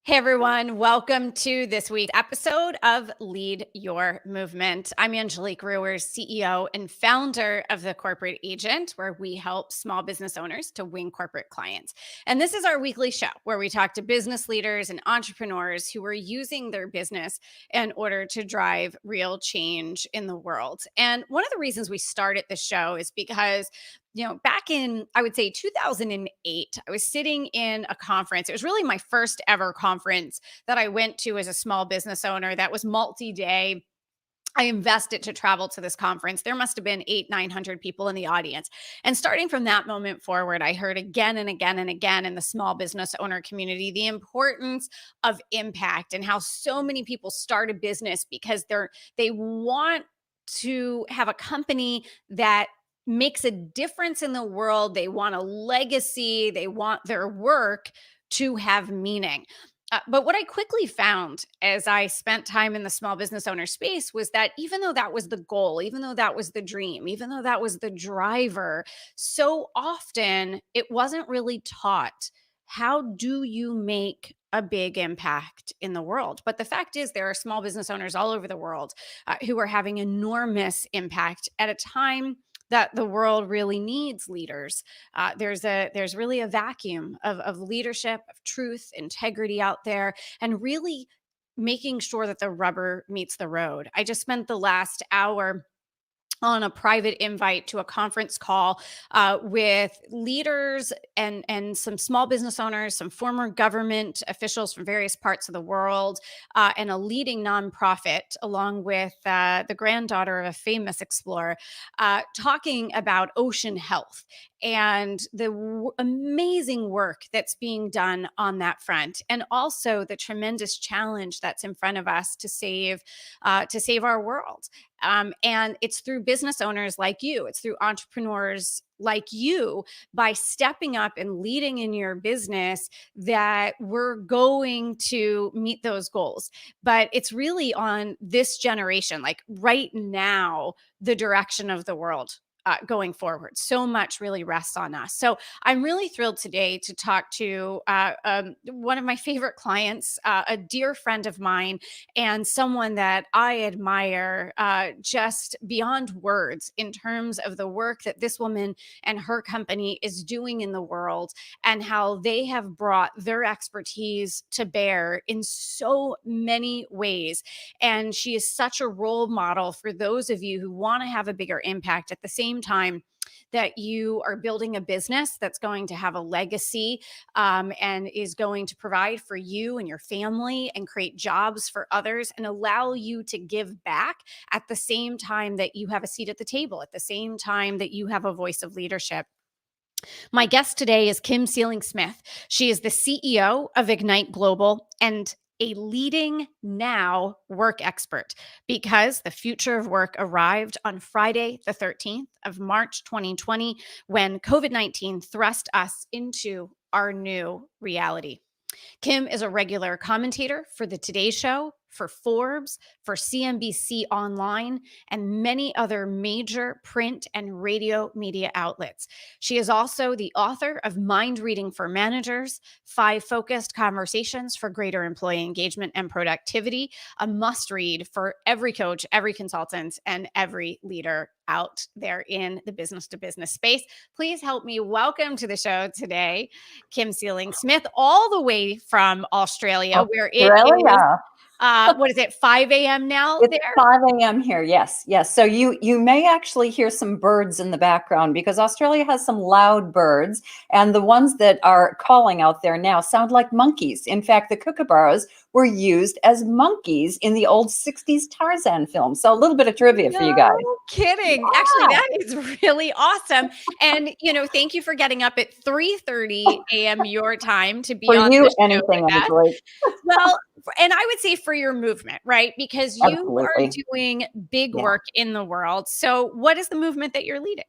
Hey everyone, welcome to this week's episode of Lead Your Movement. I'm Angelique Ruers, CEO and founder of The Corporate Agent, where we help small business owners to win corporate clients. And this is our weekly show where we talk to business leaders and entrepreneurs who are using their business in order to drive real change in the world. And one of the reasons we started this show is because back in, I would say 2008, I was sitting in a conference. It was really my first ever conference that I went to as a small business owner that was multi-day. I invested to travel to this conference. There must have been 900 people in the audience. And starting from that moment forward, I heard again and again and again in the small business owner community, the importance of impact and how so many people start a business because they want to have a company that makes a difference in the world. They want a legacy. They want their work to have meaning. But what I quickly found as I spent time in the small business owner space was that even though that was the goal, even though that was the dream, even though that was the driver, so often it wasn't really taught. How do you make a big impact in the world? But the fact is, there are small business owners all over the world who are having enormous impact at a time that the world really needs leaders. There's really a vacuum of leadership, of truth, integrity out there, and really making sure that the rubber meets the road. I just spent the last hour on a private invite to a conference call with leaders and some small business owners, some former government officials from various parts of the world, and a leading nonprofit, along with the granddaughter of a famous explorer, talking about ocean health and the amazing work that's being done on that front, and also the tremendous challenge that's in front of us to save our world. And it's through business owners like you, it's through entrepreneurs like you, by stepping up and leading in your business, that we're going to meet those goals. But it's really on this generation, like right now, the direction of the world. Going forward, so much really rests on us. So I'm really thrilled today to talk to one of my favorite clients, a dear friend of mine, and someone that I admire just beyond words in terms of the work that this woman and her company is doing in the world, and how they have brought their expertise to bear in so many ways. And she is such a role model for those of you who want to have a bigger impact at the same time that you are building a business that's going to have a legacy, and is going to provide for you and your family and create jobs for others and allow you to give back at the same time that you have a seat at the table, at the same time that you have a voice of leadership. My guest today is Kim Seeling Smith. She is the CEO of Ignite Global and a leading now work expert, because the future of work arrived on Friday, the 13th of March, 2020, when COVID-19 thrust us into our new reality. Kim is a regular commentator for The Today Show, for Forbes, for CNBC Online, and many other major print and radio media outlets. She is also the author of Mind Reading for Managers, 5 Focused Conversations for Greater Employee Engagement and Productivity, a must-read for every coach, every consultant, and every leader out there in the business-to-business space. Please help me welcome to the show today, Kim Seeling Smith, all the way from Australia, where it is what is it, 5 a.m. now It's there? 5 a.m. here. Yes. So you may actually hear some birds in the background, because Australia has some loud birds, and the ones that are calling out there now sound like monkeys. In fact, the kookaburras were used as monkeys in the old 60s Tarzan film. So a little bit of trivia for you guys. No kidding. Yeah. Actually, that is really awesome. And, thank you for getting up at 3:30 a.m. your time to be For on you, the show anything, with us. Angelique. Well, and I would say for your movement, right? Because you are Absolutely. doing big Yeah. work in the world. So what is the movement that you're leading?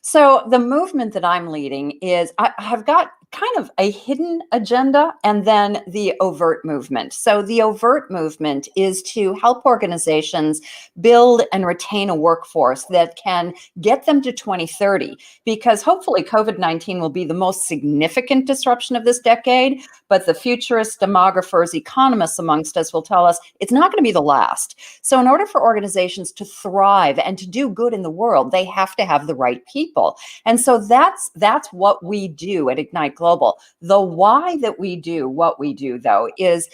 So the movement that I'm leading is, I have got kind of a hidden agenda and then the overt movement. So the overt movement is to help organizations build and retain a workforce that can get them to 2030, because hopefully COVID-19 will be the most significant disruption of this decade, but the futurists, demographers, economists amongst us will tell us it's not going to be the last. So in order for organizations to thrive and to do good in the world, they have to have the right people. And so that's what we do at Ignite Global. The why that we do what we do, though, is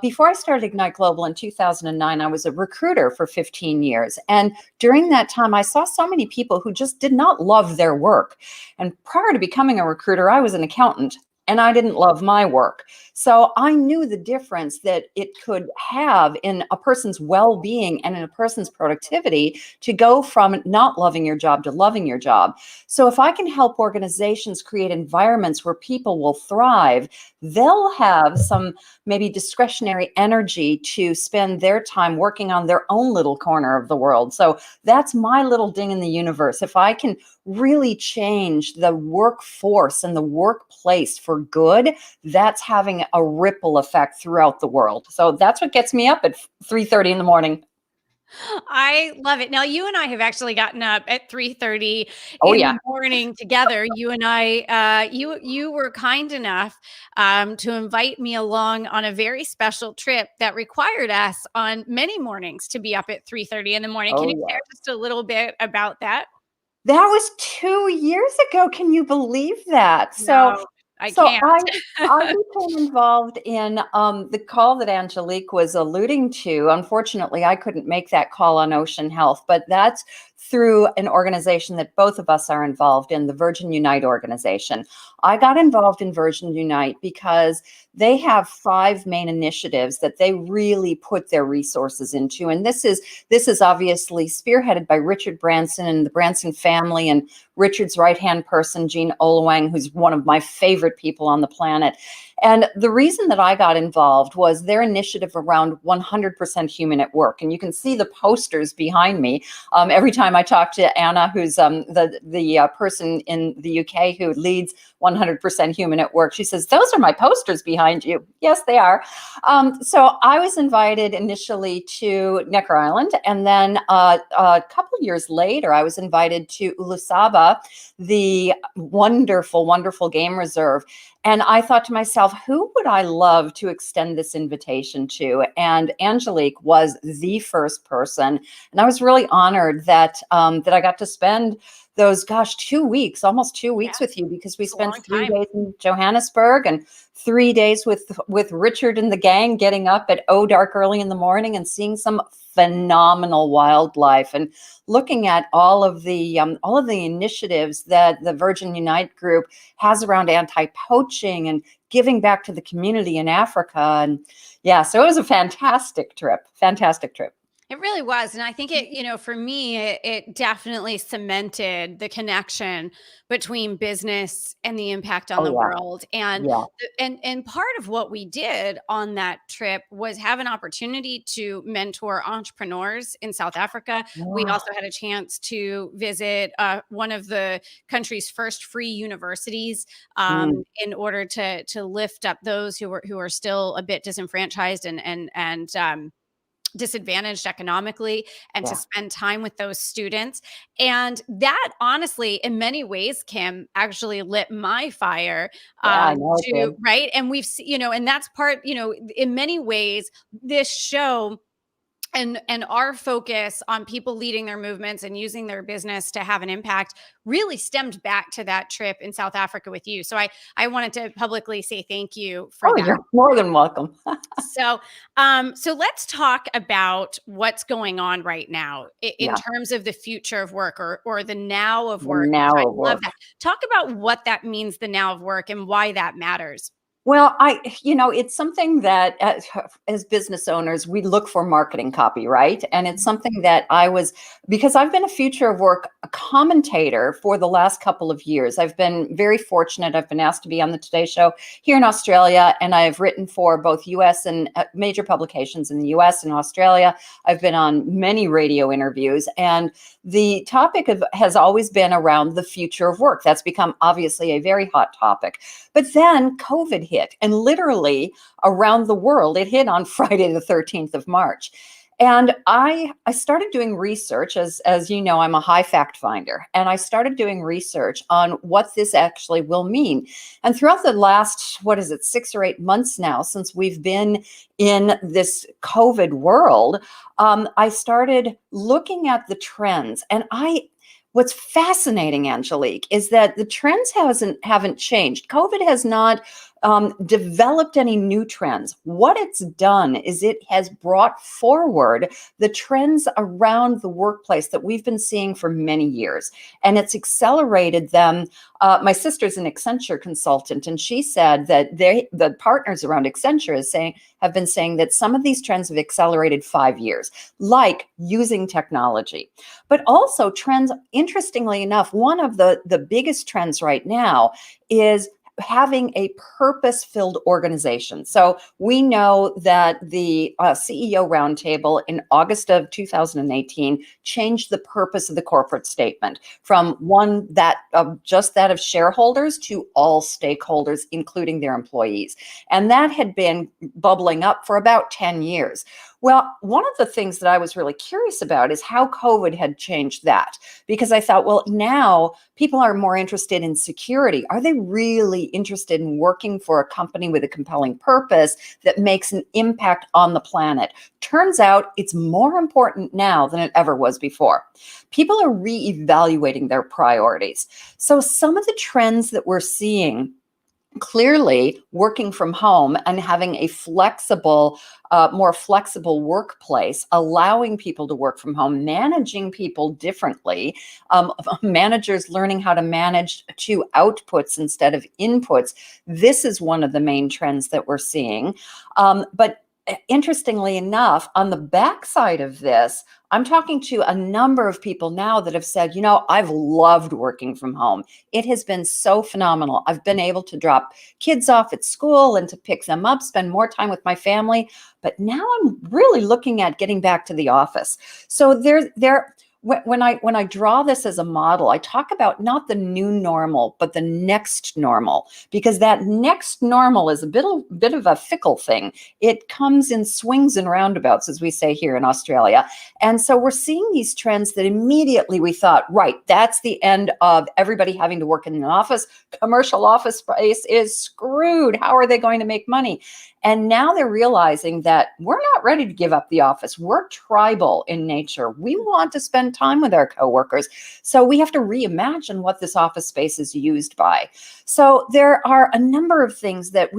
before I started Ignite Global in 2009, I was a recruiter for 15 years. And during that time, I saw so many people who just did not love their work. And prior to becoming a recruiter, I was an accountant, and I didn't love my work. So I knew the difference that it could have in a person's well-being and in a person's productivity to go from not loving your job to loving your job. So if I can help organizations create environments where people will thrive, they'll have some maybe discretionary energy to spend their time working on their own little corner of the world. So that's my little ding in the universe. If I can really change the workforce and the workplace for good, that's having a ripple effect throughout the world. So that's what gets me up at 3:30 in the morning. I love it. Now, you and I have actually gotten up at 3:30 Oh in yeah. the morning together. You and I, you were kind enough to invite me along on a very special trip that required us on many mornings to be up at 3:30 in the morning. Can Oh you yeah. share just a little bit about that? That was 2 years ago. Can you believe that? So No, I so can't. I became involved in the call that Angelique was alluding to. Unfortunately, I couldn't make that call on ocean health, but that's through an organization that both of us are involved in, the Virgin Unite organization. I got involved in Virgin Unite because they have 5 main initiatives that they really put their resources into. And this is obviously spearheaded by Richard Branson and the Branson family, and Richard's right-hand person, Jean Olawang, who's one of my favorite people on the planet. And the reason that I got involved was their initiative around 100% human at work. And you can see the posters behind me. Every time I talk to Anna, who's the person in the UK who leads 100% human at work, she says, "Those are my posters behind you." Yes, they are. So I was invited initially to Necker Island, and then a couple years later, I was invited to Ulusaba, the wonderful, wonderful game reserve. And I thought to myself, who would I love to extend this invitation to? And Angelique was the first person. And I was really honored that that I got to spend those, 2 weeks, almost 2 weeks Yeah, with you, because we it's a spent long 3 days in Johannesburg and 3 days with Richard and the gang, getting up at dark early in the morning and seeing some phenomenal wildlife, and looking at all of the initiatives that the Virgin Unite group has around anti-poaching and giving back to the community in Africa. And yeah, so it was a fantastic trip. Fantastic trip. It really was. And I think it, for me, it definitely cemented the connection between business and the impact on Oh the yeah. world. And Yeah. and part of what we did on that trip was have an opportunity to mentor entrepreneurs in South Africa. We Wow. also had a chance to visit one of the country's first free universities, Mm, in order to lift up those who are still a bit disenfranchised and disadvantaged economically, and to yeah. spend time with those students. And that honestly, in many ways, Kim, actually lit my fire, Yeah, I know it to did. right. And we've and that's part, in many ways, this show and our focus on people leading their movements and using their business to have an impact really stemmed back to that trip in South Africa with you. So I wanted to publicly say thank you for Oh, that. you're more than welcome. So, so let's talk about what's going on right now in Yeah, terms of the future of work, or the now of the work, which now I of love work. that. Talk about what that means, the now of work, and why that matters. Well, it's something that as business owners, we look for marketing copy, right? And it's something that because I've been a future of work commentator for the last couple of years. I've been very fortunate. I've been asked to be on the Today Show here in Australia, and I've written for both US and major publications in the US and Australia. I've been on many radio interviews, and the topic has always been around the future of work. That's become obviously a very hot topic. But then COVID hit, and literally around the world, it hit on Friday, the 13th of March. And I started doing research. As you know, I'm a high fact finder, and I started doing research on what this actually will mean. And throughout the last, 6 or 8 months now, since we've been in this COVID world, I started looking at the trends. And what's fascinating, Angelique, is that the trends haven't changed. COVID has not developed any new trends. What it's done is it has brought forward the trends around the workplace that we've been seeing for many years, and it's accelerated them. My sister's an Accenture consultant, and she said that the partners around Accenture have been saying that some of these trends have accelerated 5 years, like using technology. But also trends, interestingly enough, one of the biggest trends right now is having a purpose-filled organization. So we know that the CEO Roundtable in August of 2018 changed the purpose of the corporate statement from one that just that of shareholders to all stakeholders, including their employees. And that had been bubbling up for about 10 years. Well, one of the things that I was really curious about is how COVID had changed that, because I thought, well, now people are more interested in security. Are they really interested in working for a company with a compelling purpose that makes an impact on the planet? Turns out it's more important now than it ever was before. People are reevaluating their priorities. So some of the trends that we're seeing, clearly working from home and having a more flexible workplace, allowing people to work from home, managing people differently, managers learning how to manage to outputs instead of inputs. This is one of the main trends that we're seeing. But interestingly enough, on the backside of this, I'm talking to a number of people now that have said, I've loved working from home. It has been so phenomenal. I've been able to drop kids off at school and to pick them up, spend more time with my family. But now I'm really looking at getting back to the office. So when I draw this as a model, I talk about not the new normal, but the next normal, because that next normal is a bit of a fickle thing. It comes in swings and roundabouts, as we say here in Australia. And so we're seeing these trends that immediately we thought, right, that's the end of everybody having to work in an office. Commercial office space is screwed. How are they going to make money? And now they're realizing that we're not ready to give up the office. We're tribal in nature. We want to spend time with our coworkers. So we have to reimagine what this office space is used by. So there are a number of things that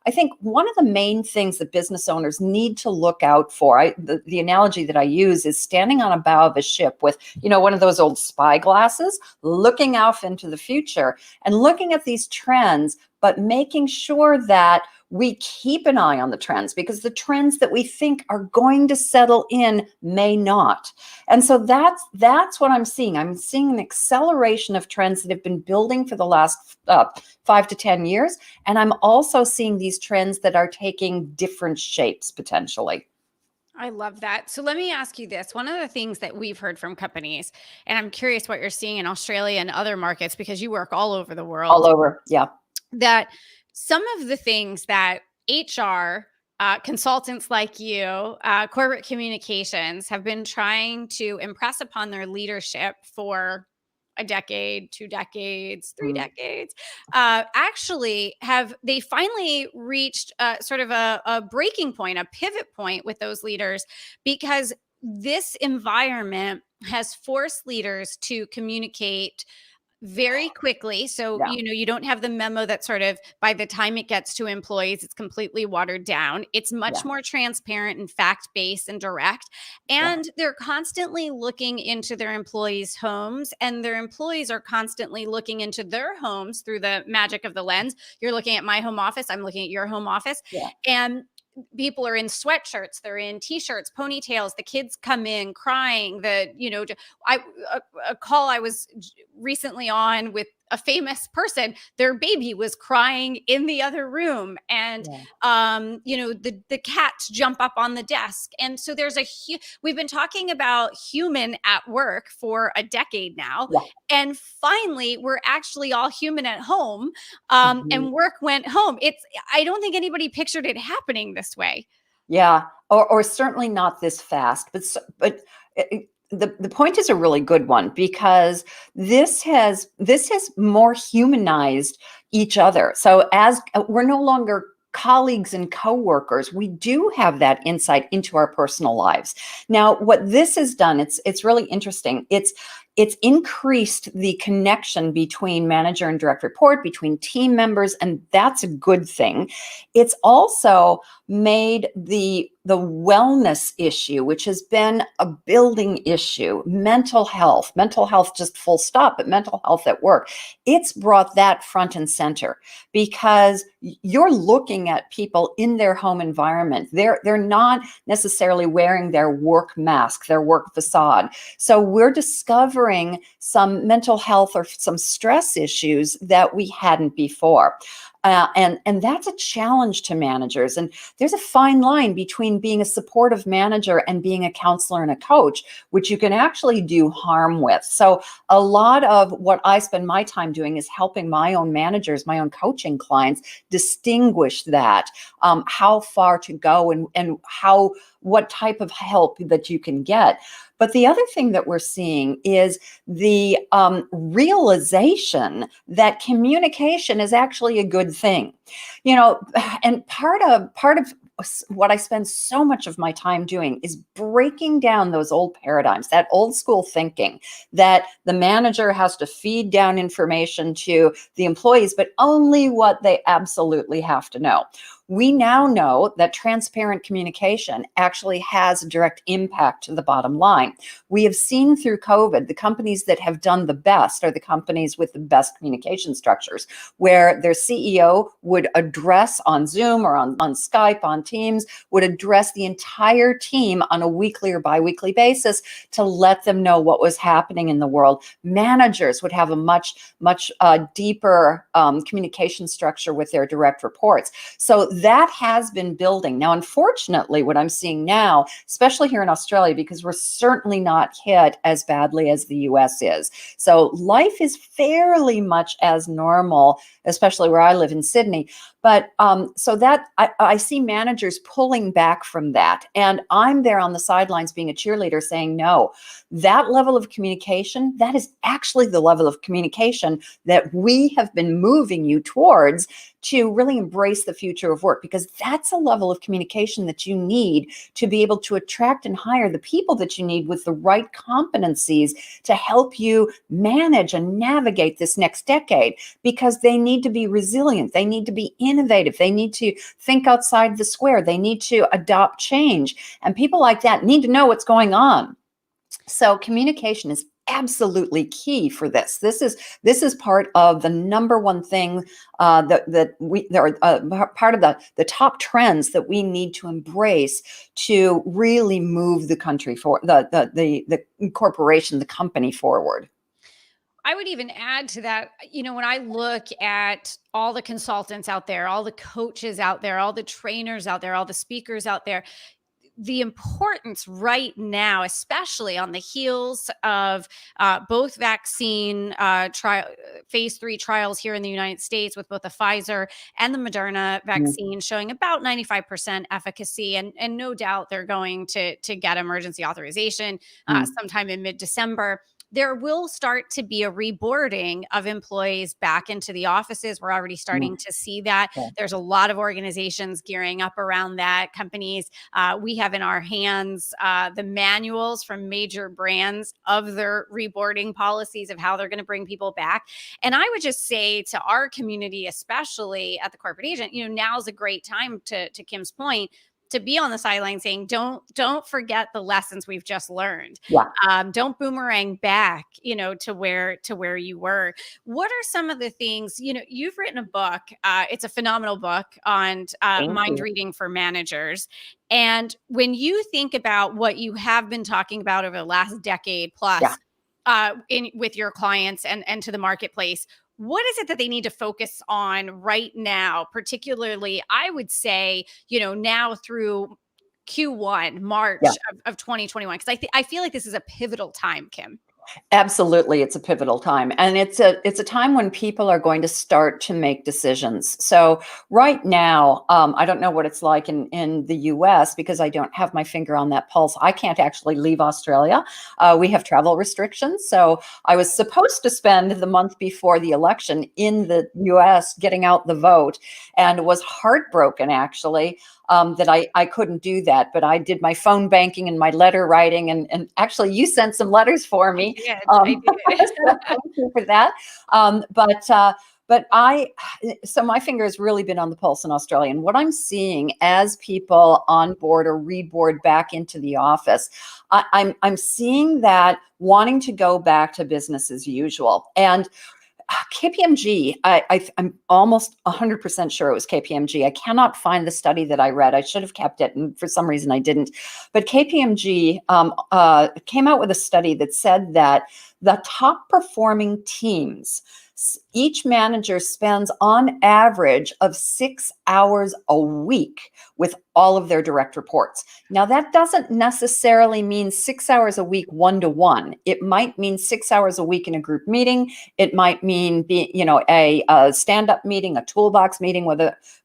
I think one of the main things that business owners need to look out for, the analogy that I use is standing on a bow of a ship with, one of those old spy glasses, looking out into the future and looking at these trends, but making sure that we keep an eye on the trends, because the trends that we think are going to settle in may not. And so that's what I'm seeing. I'm seeing an acceleration of trends that have been building for the last 5 to 10 years. And I'm also seeing these trends that are taking different shapes potentially. I love that. So let me ask you this. One of the things that we've heard from companies, and I'm curious what you're seeing in Australia and other markets, because you work all over the world. All over, yeah. That some of the things that HR consultants like you, corporate communications have been trying to impress upon their leadership for a decade, 2 decades, 3 decades, they finally reached sort of a breaking point, a pivot point with those leaders, because this environment has forced leaders to communicate very quickly. So, Yeah, you don't have the memo that sort of by the time it gets to employees, it's completely watered down. It's much yeah, more transparent and fact based and direct. yeah, And they're constantly looking into their employees' homes, and their employees are constantly looking into their homes through the magic of the lens. You're looking at my home office, I'm looking at your home office. yeah, And people are in sweatshirts, they're in t-shirts, ponytails, the kids come in crying, I a call I was recently on with a famous person, their baby was crying in the other room, and yeah, the cats jump up on the desk. And so we've been talking about human at work for a decade now, yeah. and finally we're actually all human at home, Mhm. and work went home. I don't think anybody pictured it happening this way. Yeah, or certainly not this fast, but the point is a really good one because this has more humanized each other. So as we're no longer colleagues and coworkers, we do have that insight into our personal lives. Now, what this has done, it's really interesting. It's increased the connection between manager and direct report, between team members, and that's a good thing. It's also made the wellness issue, which has been a building issue, mental health just full stop, but mental health at work, it's brought that front and center because you're looking at people in their home environment. They're not necessarily wearing their work mask, their work facade. So we're discovering some mental health or some stress issues that we hadn't before. And that's a challenge to managers. And there's a fine line between being a supportive manager and being a counselor and a coach, which you can actually do harm with. So a lot of what I spend my time doing is helping my own managers, my own coaching clients distinguish that, how far to go and what type of help that you can get. But the other thing that we're seeing is the realization that communication is actually a good thing. You know, and part of what I spend so much of my time doing is breaking down those old paradigms, that old school thinking that the manager has to feed down information to the employees, but only what they absolutely have to know. We now know that transparent communication actually has a direct impact to the bottom line. We have seen through COVID, the companies that have done the best are the companies with the best communication structures, where their CEO would address on Zoom or on Skype, on Teams, would address the entire team on a weekly or biweekly basis to let them know what was happening in the world. Managers would have a much deeper communication structure with their direct reports. So that has been building. Now, unfortunately, what I'm seeing now, especially here in Australia, because we're certainly not hit as badly as the US is. So life is fairly much as normal, especially where I live in Sydney. But so that I see managers pulling back from that. And I'm there on the sidelines being a cheerleader saying, no, that level of communication, that is actually the level of communication that we have been moving you towards to really embrace the future of work, because that's a level of communication that you need to be able to attract and hire the people that you need with the right competencies to help you manage and navigate this next decade, because they need to be resilient. They need to be innovative. They need to think outside the square. They need to adopt change. And people like that need to know what's going on. So communication is absolutely key for this. This is part of the number one thing part of the top trends that we need to embrace to really move the country for the corporation, the company forward. I would even add to that, when I look at all the consultants out there, all the coaches out there, all the trainers out there, all the speakers out there, the importance right now, especially on the heels of both vaccine phase 3 trials here in the United States with both the Pfizer and the Moderna Mm, vaccine showing about 95% efficacy. And no doubt they're going to get emergency authorization mm, sometime in mid-December. there will start to be a reboarding of employees back into the offices. We're already starting to see that. Yeah. There's a lot of organizations gearing up around that. Companies, we have in our hands the manuals from major brands of their reboarding policies of how they're going to bring people back. And I would just say to our community, especially at the corporate agent, now's a great time, to Kim's point, to be on the sideline saying, don't forget the lessons we've just learned. Yeah. Don't boomerang back, to where you were. What are some of the things, you've written a book, it's a phenomenal book on mind reading for managers. And when you think about what you have been talking about over the last decade plus, with your clients and to the marketplace, what is it that they need to focus on right now? Particularly, I would say, now through Q1, March of 2021, because I feel like this is a pivotal time, Kim. Absolutely, it's a pivotal time, and it's a time when people are going to start to make decisions. So right now, I don't know what it's like in the U.S. because I don't have my finger on that pulse. I can't actually leave Australia. We have travel restrictions, so I was supposed to spend the month before the election in the U.S. getting out the vote, and was heartbroken actually that I couldn't do that. But I did my phone banking and my letter writing, and actually you sent some letters for me. I did. So thank you for that. So my finger has really been on the pulse in Australia. And what I'm seeing as people onboard or reboard back into the office, I'm seeing that wanting to go back to business as usual. And KPMG, I'm almost 100% sure it was KPMG. I cannot find the study that I read. I should have kept it, and for some reason I didn't. But KPMG came out with a study that said that the top performing teams, each manager spends on average of 6 hours a week with all of their direct reports. Now, that doesn't necessarily mean 6 hours a week one-to-one. It might mean 6 hours a week in a group meeting. It might mean a stand-up meeting, a toolbox meeting,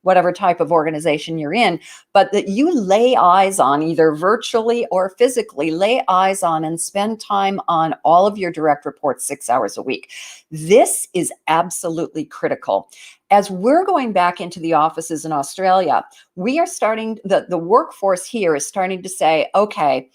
whatever type of organization you're in, but that you lay eyes on, either virtually or physically, lay eyes on and spend time on all of your direct reports 6 hours a week. This is absolutely critical. As we're going back into the offices in Australia, we are starting, the workforce here is starting to say, okay,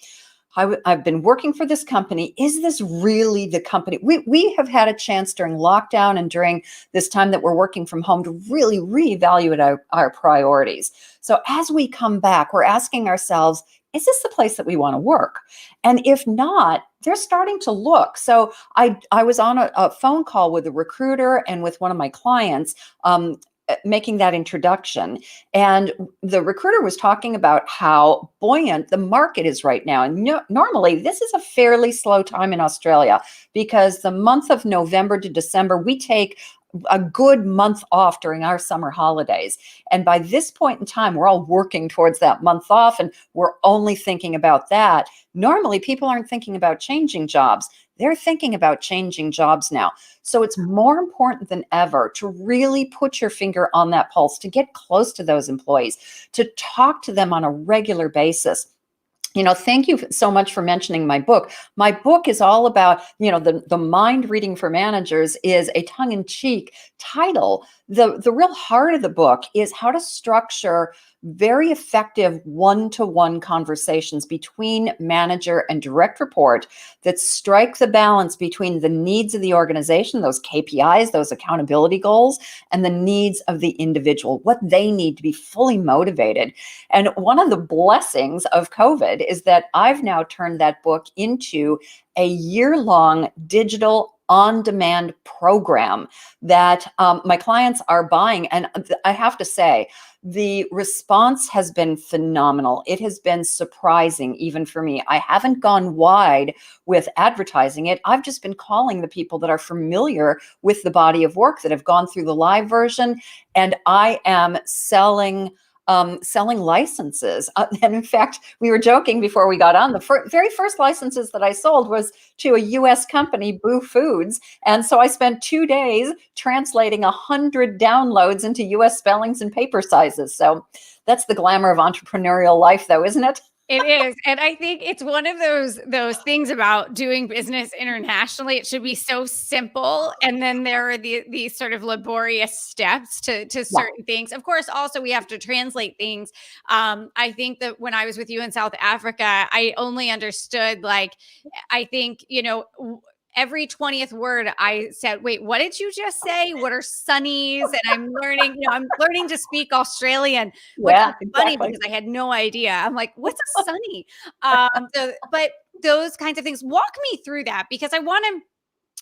I've been working for this company. Is this really the company? We have had a chance during lockdown and during this time that we're working from home to really reevaluate our priorities. So as we come back, we're asking ourselves, is this the place that we want to work? And if not, they're starting to look. So I was on a phone call with a recruiter and with one of my clients, making that introduction. And the recruiter was talking about how buoyant the market is right now. And normally this is a fairly slow time in Australia because the month of November to December, we take a good month off during our summer holidays. And by this point in time, we're all working towards that month off and we're only thinking about that. Normally, people aren't thinking about changing jobs. They're thinking about changing jobs now. So it's more important than ever to really put your finger on that pulse, to get close to those employees, to talk to them on a regular basis. Thank you so much for mentioning my book. My book is all about, the mind reading for managers is a tongue-in-cheek title. The real heart of the book is how to structure very effective one-to-one conversations between manager and direct report that strike the balance between the needs of the organization, those KPIs, those accountability goals, and the needs of the individual, what they need to be fully motivated. And one of the blessings of COVID is that I've now turned that book into a year-long digital on-demand program that my clients are buying. And I have to say, the response has been phenomenal. It has been surprising, even for me. I haven't gone wide with advertising it. I've just been calling the people that are familiar with the body of work that have gone through the live version, and I am selling licenses. And in fact, we were joking before we got on, the very first licenses that I sold was to a US company, Boo Foods. And so I spent 2 days translating 100 downloads into US spellings and paper sizes. So that's the glamour of entrepreneurial life, though, isn't it? It is, and I think it's one of those things about doing business internationally. It should be so simple, and then there are these sort of laborious steps to Yeah, certain things. Of course, also we have to translate things. I think that when I was with you in South Africa, I only understood like I think every 20th word I said, wait, what did you just say? What are sunnies? And I'm learning to speak Australian, which yeah, is funny exactly. because I had no idea. I'm like, what's a sunny? But those kinds of things, walk me through that because I want to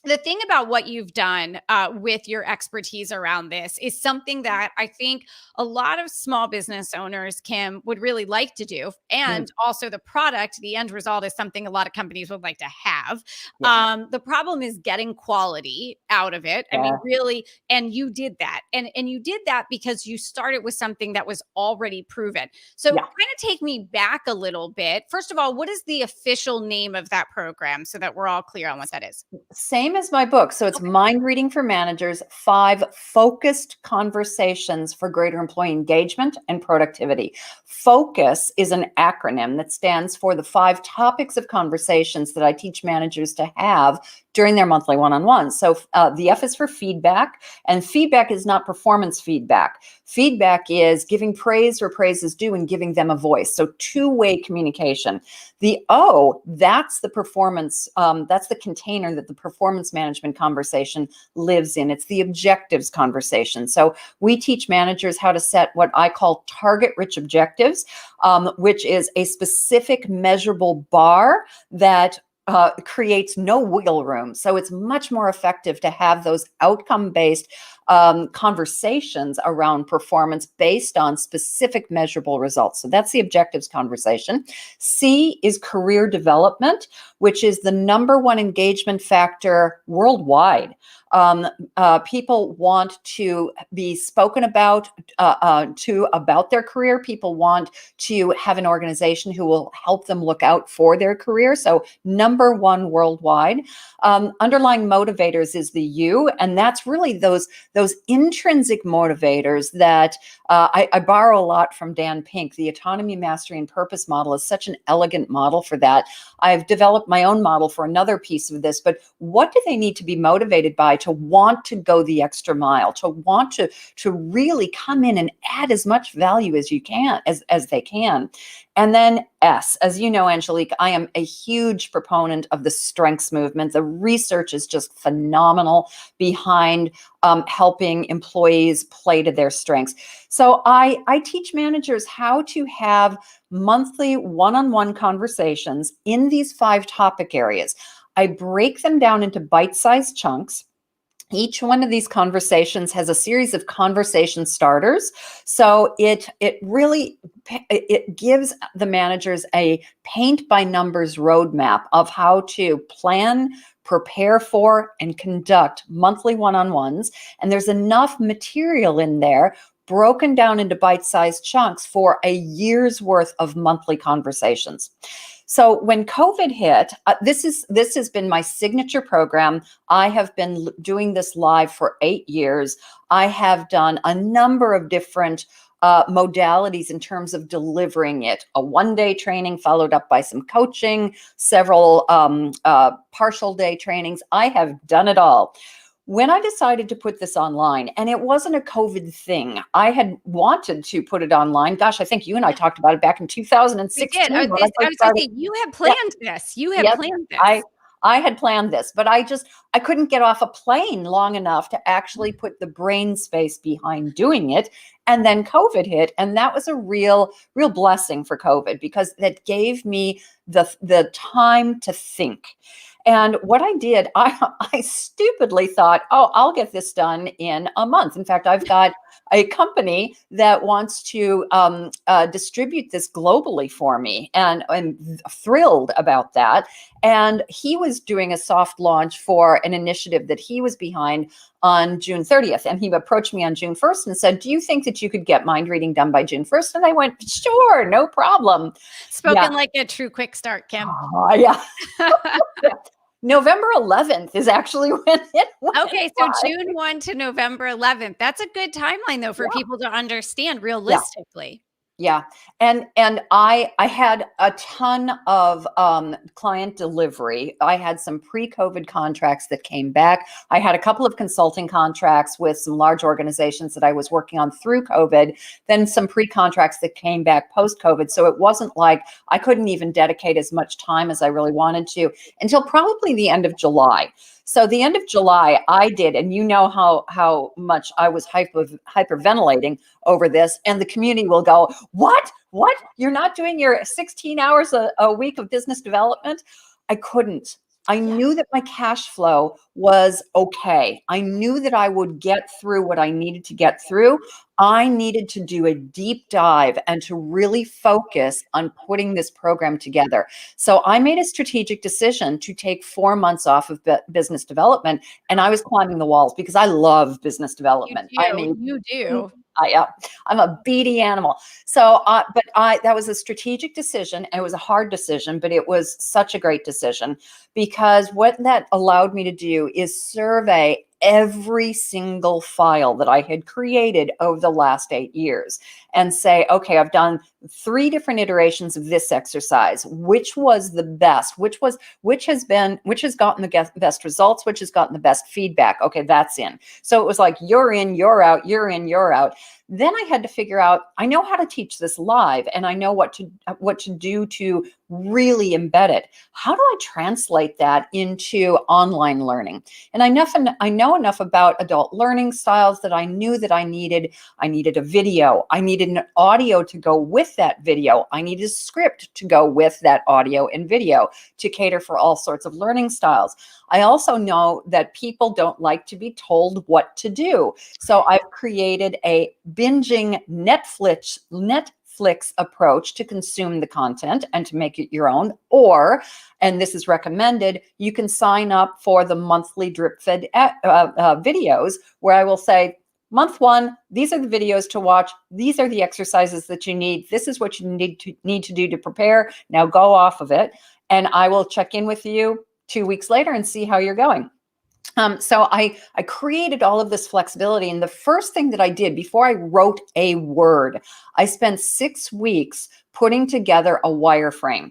the thing about what you've done with your expertise around this is something that I think a lot of small business owners would really like to do, Mm, and also the product, the end result, is something a lot of companies would like to have. yeah, The problem is getting quality out of it. I yeah, mean, really, and you did that, and you did that because you started with something that was already proven. So, yeah. kind of take me back a little bit. First of all, what is the official name of that program, so that we're all clear on what that is? Same as my book. So it's Okay. Mind Reading for Managers, 5 focused conversations for greater employee engagement and productivity. Focus is an acronym that stands for the 5 topics of conversations that I teach managers to have during their monthly one-on-ones. So the F is for feedback, and feedback is not performance feedback. Feedback is giving praise where praise is due and giving them a voice. So two-way communication. The O, that's the performance, that's the container that the performance management conversation lives in. It's the objectives conversation. So we teach managers how to set what I call target-rich objectives, which is a specific measurable bar that creates no wiggle room. So it's much more effective to have those outcome-based conversations around performance based on specific measurable results. So that's the objectives conversation. C is career development, which is the number one engagement factor worldwide. People want to be spoken about about their career. People want to have an organization who will help them look out for their career. So number one worldwide. Underlying motivators is the U, and that's really those intrinsic motivators that I borrow a lot from Dan Pink. The autonomy, mastery, and purpose model is such an elegant model for that. I've developed my own model for another piece of this, but what do they need to be motivated by to want to go the extra mile, to want to really come in and add as much value as you can, as they can? And then S, as you know, Angelique, I am a huge proponent of the strengths movement. The research is just phenomenal behind helping employees play to their strengths. So I teach managers how to have monthly one-on-one conversations in these 5 topic areas. I break them down into bite-sized chunks. Each one of these conversations has a series of conversation starters. So it really it gives the managers a paint by numbers roadmap of how to plan, prepare for, and conduct monthly one-on-ones. And there's enough material in there broken down into bite-sized chunks for a year's worth of monthly conversations. So when COVID hit, this has been my signature program. I have been doing this live for 8 years. I have done a number of different modalities in terms of delivering it. A one-day training followed up by some coaching, several partial day trainings. I have done it all. When I decided to put this online, and it wasn't a COVID thing, I had wanted to put it online. Gosh, I think you and I talked about it back in We did. 2016 when I I first was gonna started. say, you had Yeah, planned this. You had yep. planned I this. I had planned this, but I couldn't get off a plane long enough to actually put the brain space behind doing it. And then COVID hit, and that was a real blessing for COVID because that gave me the time to think. And what I did, I stupidly thought, oh, I'll get this done in a month. In fact, I've got a company that wants to distribute this globally for me, and I'm thrilled about that. And he was doing a soft launch for an initiative that he was behind on June 30th. And he approached me on June 1st and said, do you think that you could get mind reading done by June 1st? And I went, sure, no problem. Yeah. Spoken like a true quick start, Kim. Yeah. Yeah. November 11th is actually when it went Okay, so live. June 1 to November 11th. That's a good timeline, though, for Yeah. people to understand Yeah. realistically. Yeah. And I had a ton of client delivery. I had some pre-COVID contracts that came back. I had a couple of consulting contracts with some large organizations that I was working on through COVID, then some pre-contracts that came back post-COVID. So it wasn't like I couldn't even dedicate as much time as I really wanted to until probably the end of July. So the end of July, I did, and you know how much I was hyperventilating over this, and the community will go, what? What? You're not doing your 16 hours a week of business development? I couldn't. I Yeah. knew that my cash flow was okay. I knew that I would get through what I needed to get through. I needed to do a deep dive and to really focus on putting this program together. So I made a strategic decision to take 4 months off of business development, and I was climbing the walls because I love business You development. I do. mean, You do. I'm a beady animal. So, that was a strategic decision. And it was a hard decision, but it was such a great decision because what that allowed me to do is survey every single file that I had created over the last 8 years and say, okay, I've done 3 different iterations of this exercise. Which was the best? Which has gotten the best results? Which has gotten the best feedback? Okay, that's in. So it was like, you're in, you're out, you're in, you're out. Then I had to figure out, I know how to teach this live and I know what to do to really embed it. How do I translate that into online learning? And I know enough about adult learning styles that I knew that I needed a video. I needed an audio to go with that video. I needed a script to go with that audio and video to cater for all sorts of learning styles. I also know that people don't like to be told what to do. So I've created a binging Netflix approach to consume the content and to make it your own. Or, and this is recommended, you can sign up for the monthly drip fed videos where I will say, month 1, these are the videos to watch. These are the exercises that you need. This is what you need to do to prepare. Now go off of it. And I will check in with you 2 weeks later and see how you're going. So I created all of this flexibility. And the first thing that I did before I wrote a word, I spent 6 weeks putting together a wireframe,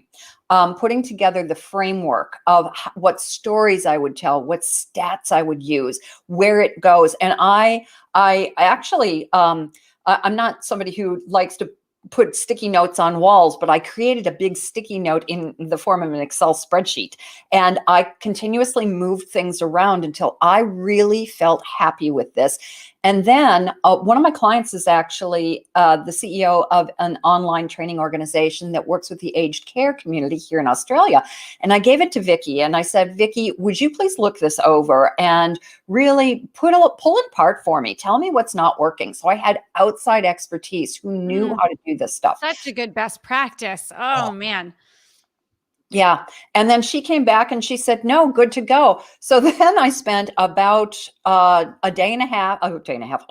putting together the framework of what stories I would tell, what stats I would use, where it goes. And I actually, I'm not somebody who likes to put sticky notes on walls, but I created a big sticky note in the form of an Excel spreadsheet. And I continuously moved things around until I really felt happy with this. And then one of my clients is actually the CEO of an online training organization that works with the aged care community here in Australia. And I gave it to Vicky and I said, Vicky, would you please look this over and really pull it apart for me? Tell me what's not working. So I had outside expertise who knew how to do this stuff. Such a good best practice. Oh, man. Yeah. And then she came back and she said, no, good to go. So then I spent about a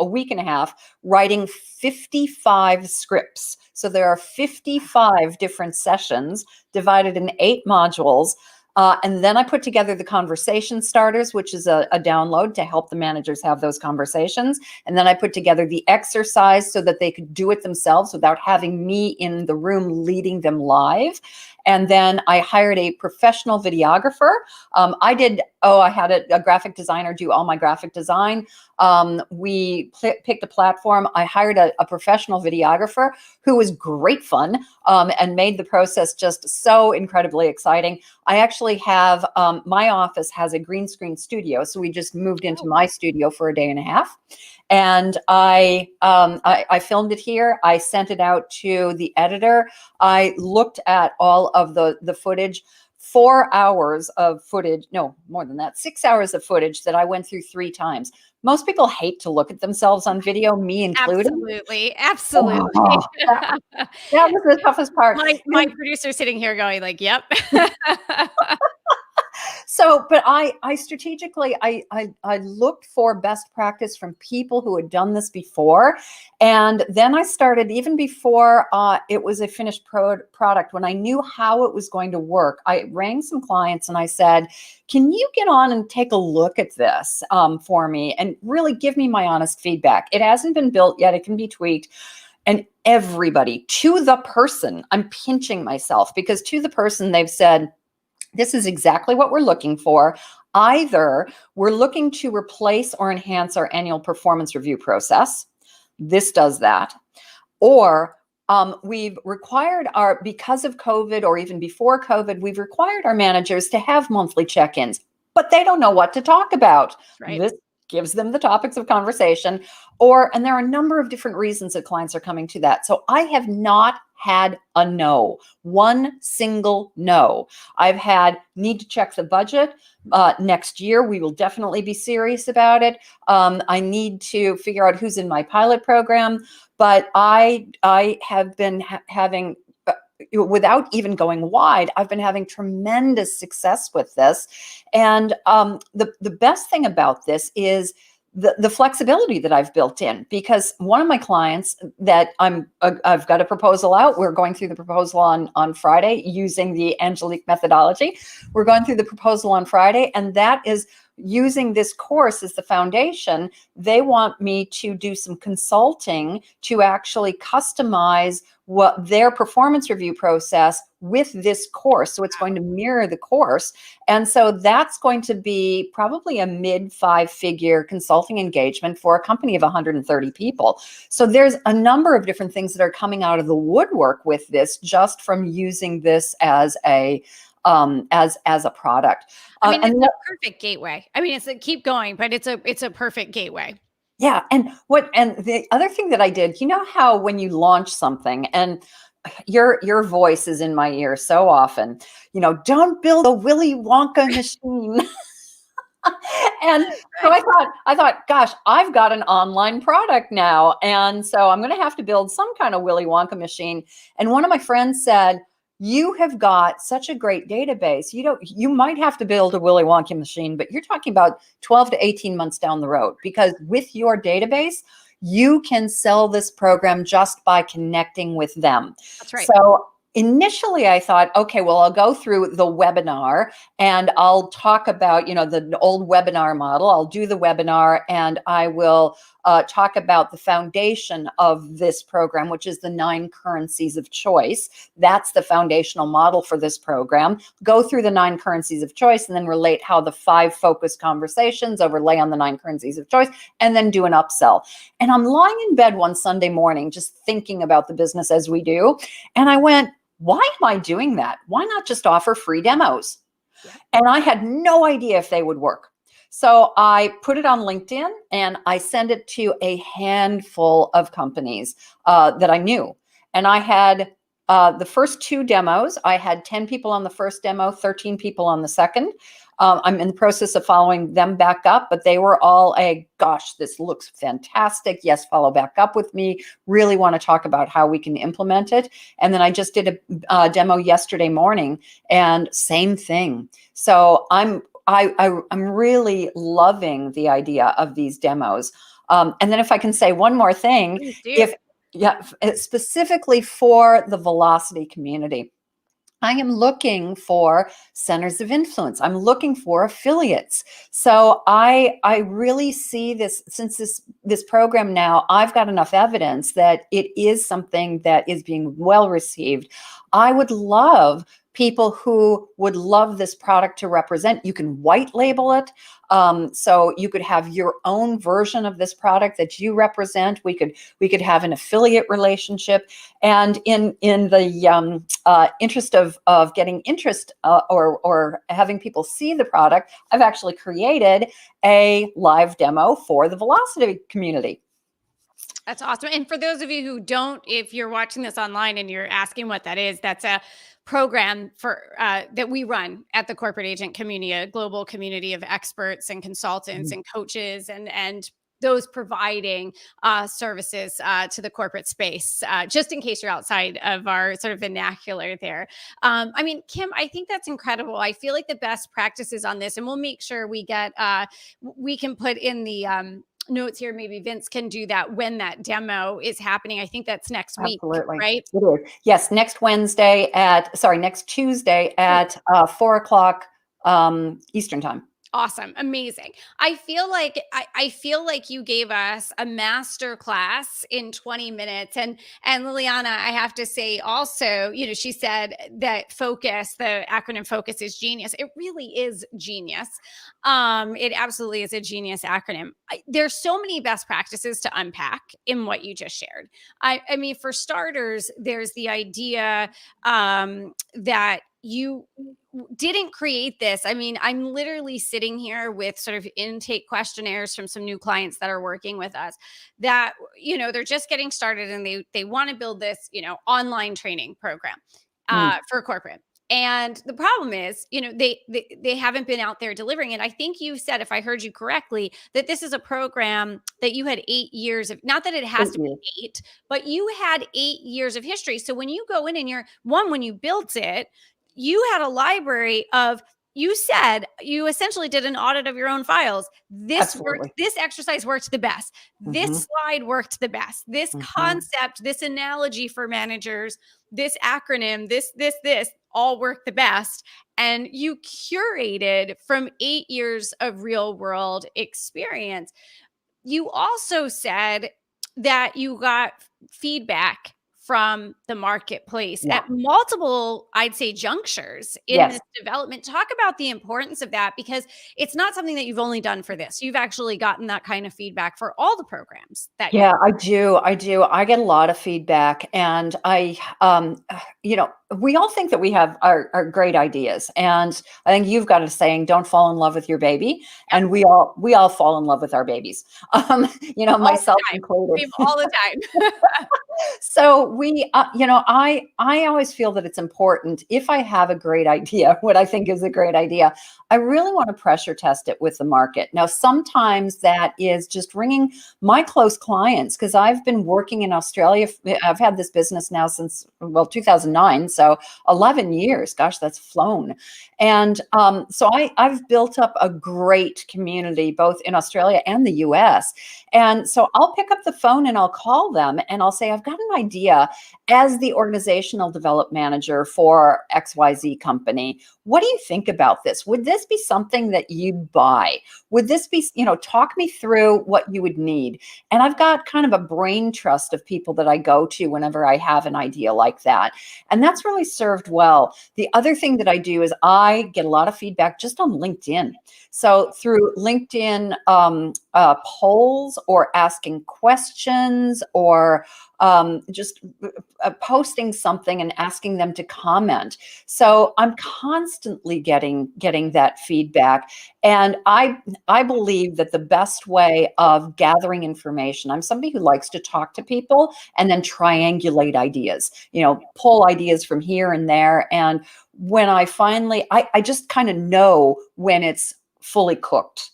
week and a half writing 55 scripts. So there are 55 different sessions divided in 8 modules. And then I put together the conversation starters, which is a download to help the managers have those conversations. And then I put together the exercise so that they could do it themselves without having me in the room leading them live. And then I hired a professional videographer. I had a graphic designer do all my graphic design. We picked a platform. I hired a professional videographer who was great fun and made the process just so incredibly exciting. I actually have, my office has a green screen studio. So we just moved into my studio for a day and a half. And I filmed it here. I sent it out to the editor. I looked at all of the footage. 4 hours of footage, no, more than that, 6 hours of footage that I went through 3 times. Most people hate to look at themselves on video, me included. Absolutely. Absolutely. Oh, that was the toughest part. My producer's sitting here going like, yep. So, but I strategically, I looked for best practice from people who had done this before. And then I started, even before it was a finished product, when I knew how it was going to work, I rang some clients and I said, can you get on and take a look at this for me and really give me my honest feedback? It hasn't been built yet. It can be tweaked. And everybody, to the person, I'm pinching myself, because to the person they've said, this is exactly what we're looking for. Either we're looking to replace or enhance our annual performance review process. This does that. Or we've required because of COVID, or even before COVID, we've required our managers to have monthly check-ins, but they don't know what to talk about. Right. This gives them the topics of conversation. And there are a number of different reasons that clients are coming to that. So I have not had a no, one single no. I've had need to check the budget. Next year, we will definitely be serious about it. I need to figure out who's in my pilot program. But I have been having, without even going wide, I've been having tremendous success with this. And the best thing about this is the flexibility that I've built in, because one of my clients that I've got a proposal out. We're going through the proposal on Friday using the Angelique methodology. We're going through the proposal on Friday, and that is using this course as the foundation. They want me to do some consulting to actually customize what their performance review process with this course. So it's going to mirror the course. And so that's going to be probably a mid 5-figure consulting engagement for a company of 130 people. So there's a number of different things that are coming out of the woodwork with this, just from using this as a product. I mean, it's a perfect gateway. I mean, keep going, but it's a perfect gateway. Yeah. And the other thing that I did, you know how when you launch something, and your voice is in my ear so often, don't build a Willy Wonka machine. And so I thought, gosh, I've got an online product now. And so I'm going to have to build some kind of Willy Wonka machine. And one of my friends said, you have got such a great database. You might have to build a Willy Wonka machine, but you're talking about 12 to 18 months down the road, because with your database, you can sell this program just by connecting with them. That's right. So initially I thought, okay, well, I'll go through the webinar and I'll talk about, the old webinar model. I'll do the webinar and I will talk about the foundation of this program, which is the 9 currencies of choice. That's the foundational model for this program. Go through the 9 currencies of choice and then relate how the 5 focused conversations overlay on the 9 currencies of choice, and then do an upsell. And I'm lying in bed one Sunday morning, just thinking about the business as we do. And I went, why am I doing that? Why not just offer free demos? Yeah. And I had no idea if they would work. So I put it on LinkedIn and I sent it to a handful of companies that I knew. And I had the first 2 demos. I had 10 people on the first demo, 13 people on the second. I'm in the process of following them back up, but they were all gosh, this looks fantastic. Yes, follow back up with me. Really want to talk about how we can implement it. And then I just did a demo yesterday morning, and same thing. So I'm really loving the idea of these demos. And then if I can say one more thing, specifically for the velocity community, I am looking for centers of influence. I'm looking for affiliates. So I really see this, since this program now, I've got enough evidence that it is something that is being well received. I would love people who would love this product to represent. You can white label it. So you could have your own version of this product that you represent. We could have an affiliate relationship. And in the interest of getting interest or having people see the product, I've actually created a live demo for the Velocity community. That's awesome. And for those of you who don't, if you're watching this online and you're asking what that is, that's a program for that we run at the Corporate Agent Community, a global community of experts and consultants and coaches and those providing services to the corporate space, just in case you're outside of our sort of vernacular there. I mean, Kim, I think that's incredible. I feel like the best practices on this, and we'll make sure we get, we can put in the notes here. Maybe Vince can do that when that demo is happening. I think that's next week, right? It is. Yes, next Tuesday at 4:00 Eastern time. Awesome. Amazing. I feel like you gave us a master class in 20 minutes. And Liliana, I have to say also, she said that focus, the acronym focus, is genius. It really is genius. It absolutely is a genius acronym. There's so many best practices to unpack in what you just shared. I mean, for starters, there's the idea that you didn't create this. I mean, I'm literally sitting here with sort of intake questionnaires from some new clients that are working with us that, they're just getting started and they want to build this, online training program for corporate. And the problem is, they haven't been out there delivering it. I think you said, if I heard you correctly, that this is a program that you had 8 years of, not that it has to be 8, but you had 8 years of history. So when you go in and when you built it, you had a library of, you said you essentially did an audit of your own files. This exercise worked the best. This slide worked the best. This concept, this analogy for managers, this acronym, this all worked the best. And you curated from 8 years of real world experience. You also said that you got feedback from the marketplace at multiple, I'd say, junctures in this development. Talk about the importance of that, because it's not something that you've only done for this. You've actually gotten that kind of feedback for all the programs that I do. I get a lot of feedback, and we all think that we have our great ideas. And I think you've got a saying, don't fall in love with your baby. And we all fall in love with our babies. Myself included. All the time. So I always feel that it's important, if I have a great idea, what I think is a great idea, I really want to pressure test it with the market. Now, sometimes that is just ringing my close clients, because I've been working in Australia. I've had this business now since, 2009. So 11 years, gosh, that's flown. And so I've built up a great community, both in Australia and the US. And so I'll pick up the phone and I'll call them and I'll say, I've got an idea as the organizational development manager for XYZ company. What do you think about this? Would this be something that you'd buy? Would this be, talk me through what you would need? And I've got kind of a brain trust of people that I go to whenever I have an idea like that. And that's really served well. The other thing that I do is I get a lot of feedback just on LinkedIn. So through LinkedIn polls, or asking questions, or just posting something and asking them to comment. So I'm constantly getting that feedback. And I believe that the best way of gathering information, I'm somebody who likes to talk to people and then triangulate ideas, pull ideas from here and there. And when I finally, I just kind of know when it's fully cooked.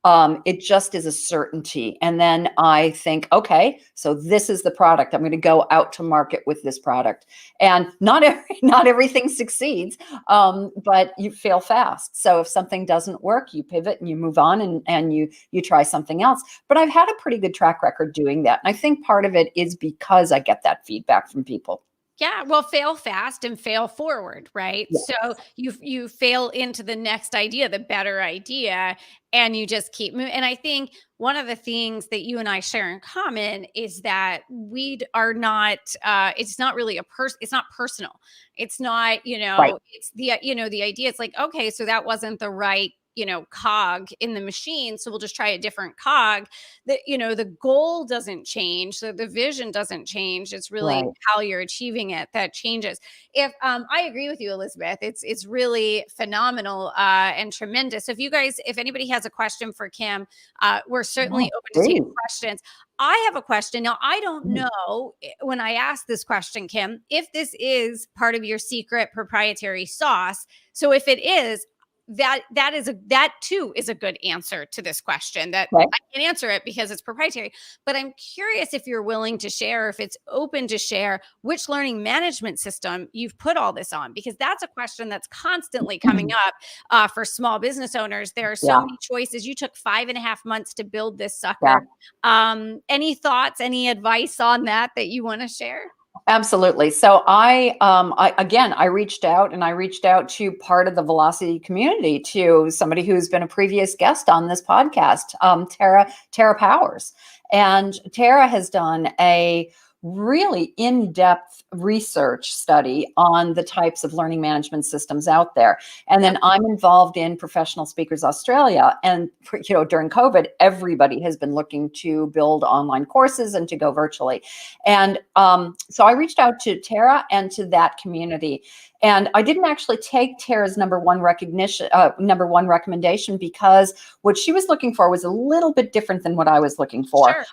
It just is a certainty. And then I think, okay, so this is the product. I'm going to go out to market with this product. And not everything succeeds, but you fail fast. So if something doesn't work, you pivot and you move on and you try something else. But I've had a pretty good track record doing that. And I think part of it is because I get that feedback from people. Yeah, well, fail fast and fail forward, right? Yes. So you fail into the next idea, the better idea, and you just keep moving. And I think one of the things that you and I share in common is that we are not. It's not really It's not personal. It's not. Right. It's the the idea. It's like, okay, so that wasn't the right cog in the machine, so we'll just try a different cog. The goal doesn't change, so the vision doesn't change. It's really how you're achieving it that changes. If I agree with you, Elizabeth, it's really phenomenal and tremendous. So if anybody has a question for Kim, we're certainly open to taking questions. I have a question. Now, I don't know, when I ask this question, Kim, if this is part of your secret proprietary sauce. So if it is, that too is a good answer to this question, that I can answer it because it's proprietary. But I'm curious if you're willing to share, if it's open to share, which learning management system you've put all this on, because that's a question that's constantly coming up for small business owners. There are so many choices. You took 5.5 months to build this sucker. Any thoughts, any advice on that you want to share? Absolutely. So I reached out, and I reached out to part of the Velocity community, to somebody who's been a previous guest on this podcast, Tara Powers. And Tara has done a really in-depth research study on the types of learning management systems out there. And then I'm involved in Professional Speakers Australia. And during COVID, everybody has been looking to build online courses and to go virtually. And so I reached out to Tara and to that community. And I didn't actually take Tara's number one recommendation, because what she was looking for was a little bit different than what I was looking for. Sure.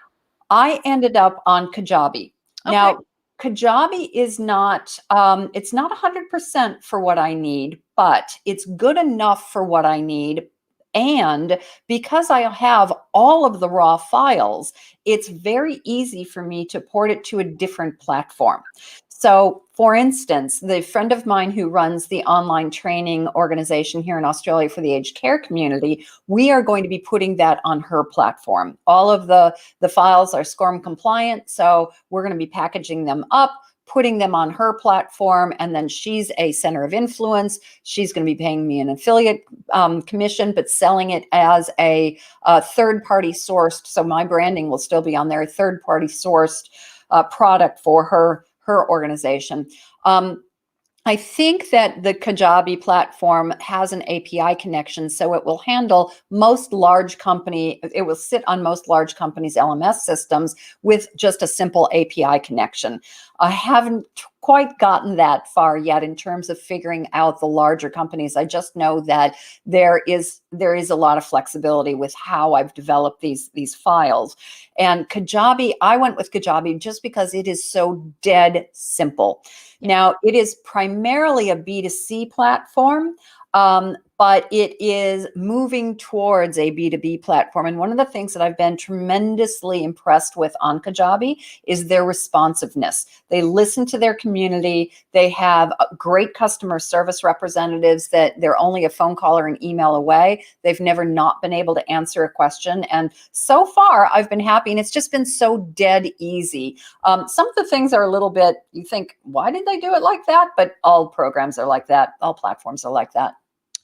I ended up on Kajabi. Okay. Now, Kajabi is not, it's not 100% for what I need, but it's good enough for what I need. And because I have all of the raw files, it's very easy for me to port it to a different platform. So, for instance, the friend of mine who runs the online training organization here in Australia for the aged care community, we are going to be putting that on her platform. All of the files are SCORM compliant, so we're going to be packaging them up, putting them on her platform, and then she's a center of influence. She's going to be paying me an affiliate commission, but selling it as a third-party sourced. So my branding will still be on there, third-party sourced product for her organization. I think that the Kajabi platform has an API connection, so it will handle most large company. It will sit on most large companies' LMS systems with just a simple API connection. I haven't quite gotten that far yet in terms of figuring out the larger companies. I just know that there is a lot of flexibility with how I've developed these files. And Kajabi, I went with Kajabi just because it is so dead simple. Now, it is primarily a B2C platform, but it is moving towards a B2B platform. And one of the things that I've been tremendously impressed with on Kajabi is their responsiveness. They listen to their community. They have great customer service representatives that they're only a phone call or an email away. They've never not been able to answer a question. And so far, I've been happy. And it's just been so dead easy. Some of the things are a little bit, you think, why did they do it like that? But all programs are like that. All platforms are like that.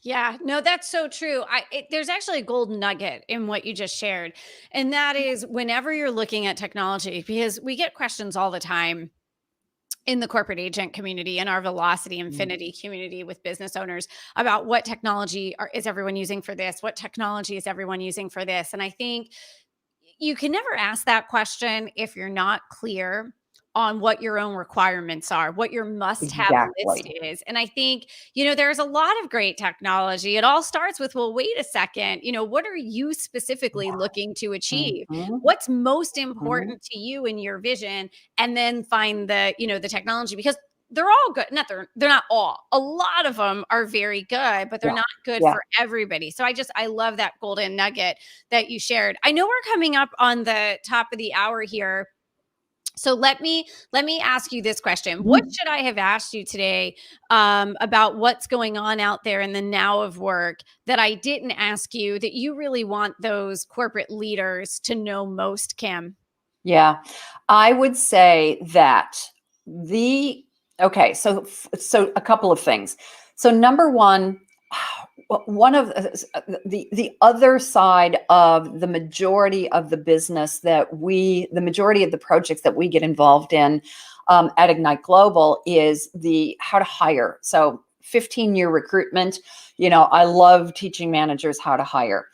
Yeah, no, that's so true. There's actually a golden nugget in what you just shared. And that is, whenever you're looking at technology, because we get questions all the time in the corporate agent community, in our Velocity Infinity community with business owners, about what technology is everyone using for this? What technology is everyone using for this? And I think you can never ask that question if you're not clear on what your own requirements are, what your must-have list Exactly. is. And I think, there's a lot of great technology. It all starts with, well, wait a second, what are you specifically looking to achieve? Mhm. What's most Mhm. important to you in your vision? And then find the technology, because they're all good. They're not all. A lot of them are very good, but they're Yeah. not good Yeah. for everybody. So I love that golden nugget that you shared. I know we're coming up on the top of the hour here. So let me ask you this question. What Mhm. should I have asked you today about what's going on out there in the now of work that I didn't ask you, that you really want those corporate leaders to know most, Kim? Yeah. I would say that the okay, so a couple of things. So number one, one of the other side of the majority of the business the majority of the projects that we get involved in at Ignite Global is the how to hire. So 15-year recruitment. I love teaching managers how to hire.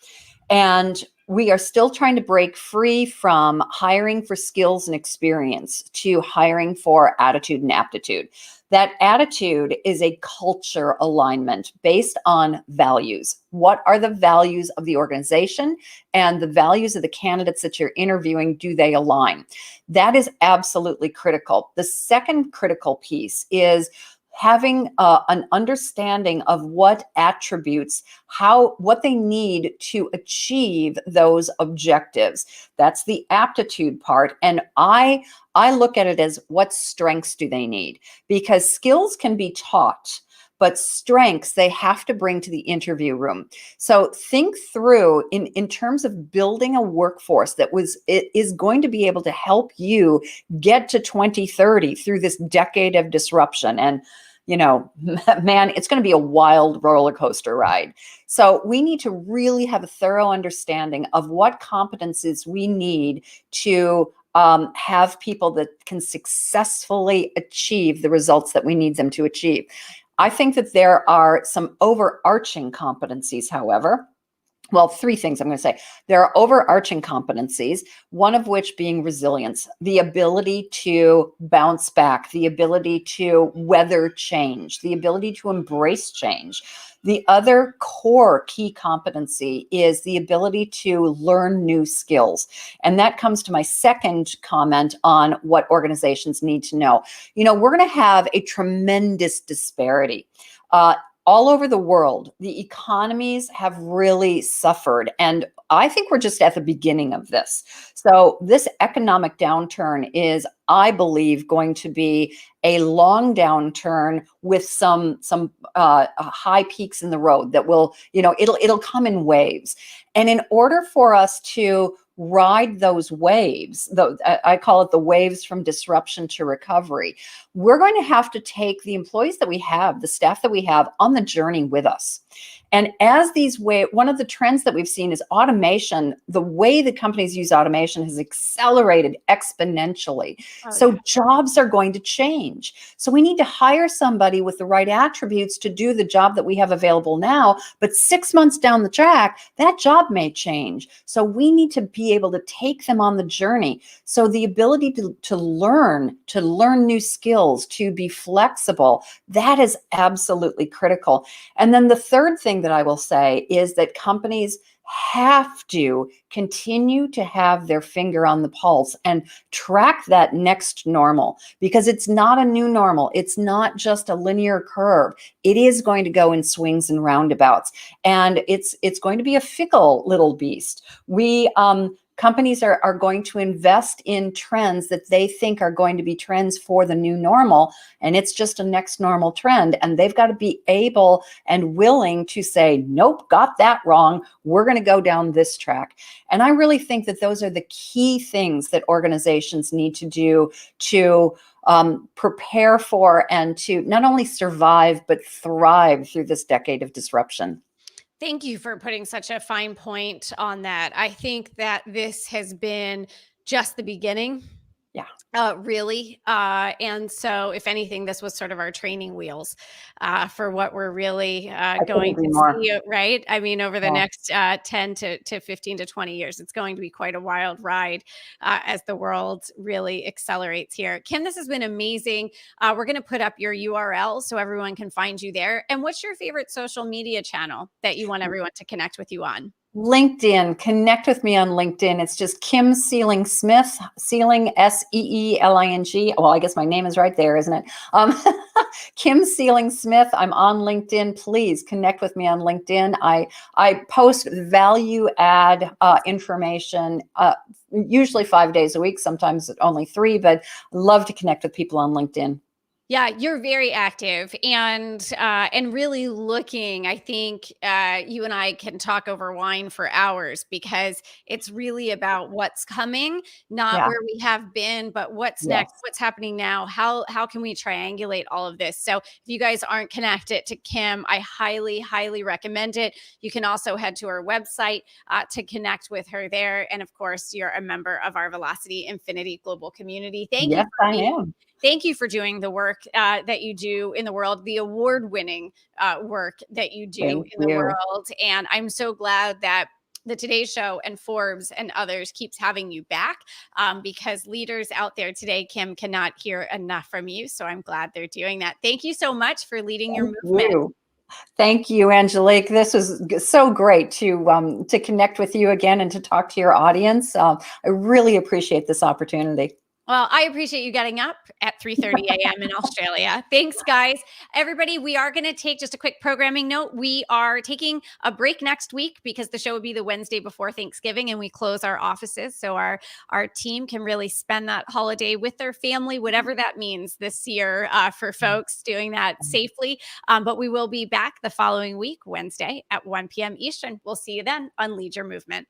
And we are still trying to break free from hiring for skills and experience to hiring for attitude and aptitude. That attitude is a culture alignment based on values. What are the values of the organization and the values of the candidates that you're interviewing? Do they align? That is absolutely critical. The second critical piece is having an understanding of what attributes, what they need to achieve those objectives. That's the aptitude part. And I look at it as, what strengths do they need? Because skills can be taught, but strengths they have to bring to the interview room. So think through in terms of building a workforce that is going to be able to help you get to 2030 through this decade of disruption. And man, it's going to be a wild roller coaster ride. So we need to really have a thorough understanding of what competencies we need to have people that can successfully achieve the results that we need them to achieve. I think that there are some overarching competencies, however. Well, three things I'm going to say. There are overarching competencies, one of which being resilience, the ability to bounce back, the ability to weather change, the ability to embrace change. The other core key competency is the ability to learn new skills. And that comes to my second comment on what organizations need to know. We're going to have a tremendous disparity. All over the world, the economies have really suffered. And I think we're just at the beginning of this. So this economic downturn is, I believe, going to be a long downturn with some high peaks in the road that will, it'll come in waves. And in order for us to ride those waves, though I call it the waves from disruption to recovery, we're going to have to take the employees that we have, the staff that we have, on the journey with us. And as one of the trends that we've seen is automation. The way that companies use automation has accelerated exponentially. So jobs are going to change. So we need to hire somebody with the right attributes to do the job that we have available now. But 6 months down the track, that job may change. So we need to be able to take them on the journey. So the ability to learn new skills, to be flexible, that is absolutely critical. And then the third thing that I will say is that companies have to continue to have their finger on the pulse and track that next normal, because it's not a new normal. It's not just a linear curve. It is going to go in swings and roundabouts, and it's going to be a fickle little beast. Companies are going to invest in trends that they think are going to be trends for the new normal, and it's just a next normal trend. And they've got to be able and willing to say, nope, got that wrong. We're going to go down this track. And I really think that those are the key things that organizations need to do to prepare for and to not only survive, but thrive through this decade of disruption. Thank you for putting such a fine point on that. I think that this has been just the beginning. Yeah. Really. And so, if anything, this was sort of our training wheels for what we're really going to see, right? I mean, over the next 10 to 15 to 20 years, it's going to be quite a wild ride as the world really accelerates here. Kim, this has been amazing. We're going to put up your URL so everyone can find you there. And what's your favorite social media channel that you want everyone to connect with you on? LinkedIn. Connect with me on LinkedIn. It's just Kim Seeling Smith, Seeling, Seeling. Well, I guess my name is right there, isn't it? Kim Seeling Smith. I'm on LinkedIn. Please connect with me on LinkedIn. I post value add information, usually 5 days a week, sometimes only 3, but love to connect with people on LinkedIn. Yeah, you're very active and really looking. I think you and I can talk over wine for hours, because it's really about what's coming, not where we have been, but what's next, what's happening now. How can we triangulate all of this? So if you guys aren't connected to Kim, I highly, highly recommend it. You can also head to her website to connect with her there. And of course, you're a member of our Velocity Infinity Global Community. Thank you. I am. Thank you for doing the work that you do in the world, the award-winning work that you do in the world. And I'm so glad that the Today Show and Forbes and others keeps having you back, because leaders out there today, Kim, cannot hear enough from you. So I'm glad they're doing that. Thank you so much for leading your movement. Thank you, Angelique. This was so great to connect with you again and to talk to your audience. I really appreciate this opportunity. Well, I appreciate you getting up at 3:30 a.m. in Australia. Thanks, guys. Everybody, we are going to take just a quick programming note. We are taking a break next week because the show will be the Wednesday before Thanksgiving, and we close our offices. So our team can really spend that holiday with their family, whatever that means this year for folks doing that safely. But we will be back the following week, Wednesday at 1 p.m. Eastern. We'll see you then on Lead Your Movement.